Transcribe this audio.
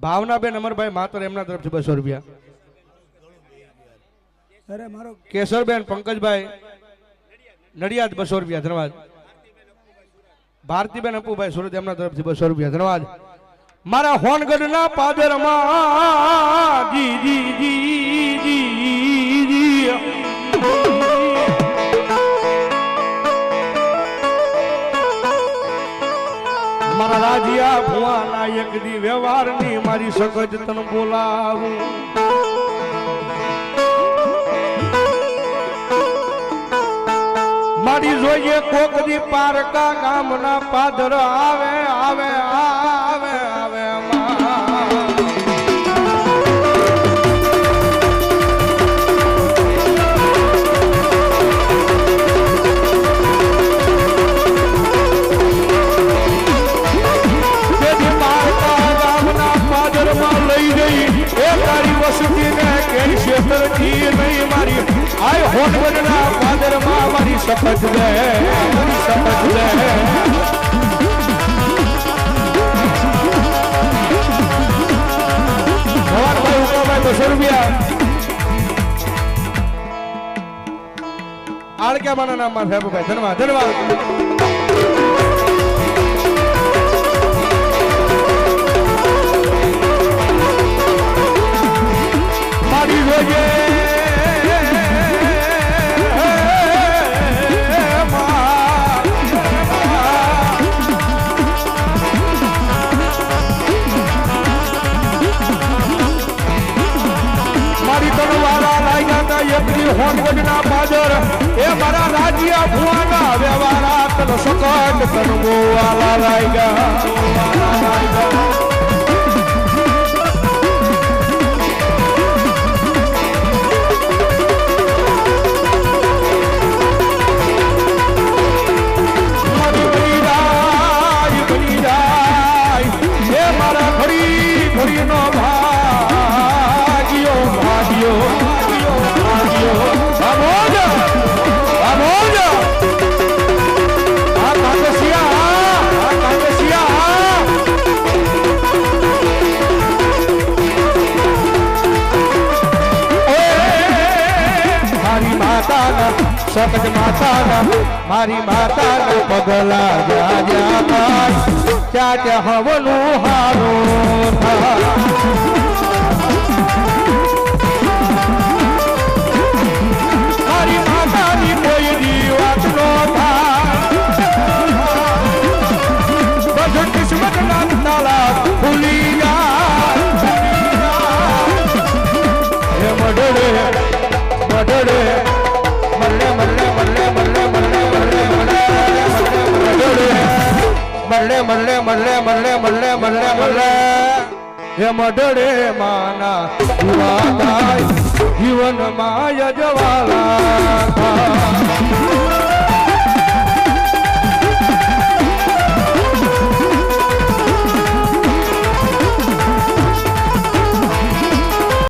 ભાવનાબેન અમરભાઈ માતર એમના તરફથી 200 રૂપિયા. અરે મારો કેશરબેન પંકજભાઈ નડિયાદ 200 રૂપિયા. ધન્યવાદ. ભારતીબેન અપુભાઈ સુરત એમના તરફથી 200 રૂપિયા. ધન્યવાદ. મારા હોનગઢના પાદરમાં જી જી જી જી જી મારા રાજિયા ભુવા નાયક દી વ્યવહારની મારી સગજ તન બોલાવું. મારી જોઈએ કોક દી પારકા ગામના પાદર આવે આવે આવે આવે લઈ ગઈ એ તારી વસતી ને કેરી ક્ષેત્ર જી નહીં મારી આય હોનવડના પાદરમાં મારી શપથ લે મારી શપથ લે. ભવાનભાઈ ઉકાભાઈ 200 રૂપિયા. આળક્યામાના નામમાં ફેબુભાઈ. ધન્યવાદ ધન્યવાદ. મારી જોઈએ મારી તનવાળા લાગ્યા એકલી હોનગઢના પાદર એ મારા રાજ્યા ભુવાના વ્યવહારા તન સકટ તનવાળા લાગ્યા. સકજ માતાના મારી માતાના પગલા જ્યાં જ્યાં થાય ત્યાં ત્યાં હવનું હારું થાય. મારી માતાની કોઈ દી વાત નો થાય બધું કિસ્મતના તાળા ખુલી જાય. એ મડડે મડડે મરલે મરલે મરલે મરલે મરલે મરલે મરલે મરલે મરલે મરલે હે મઢડે માના ભુવા થાય જીવનમાં યજવાલા થાય.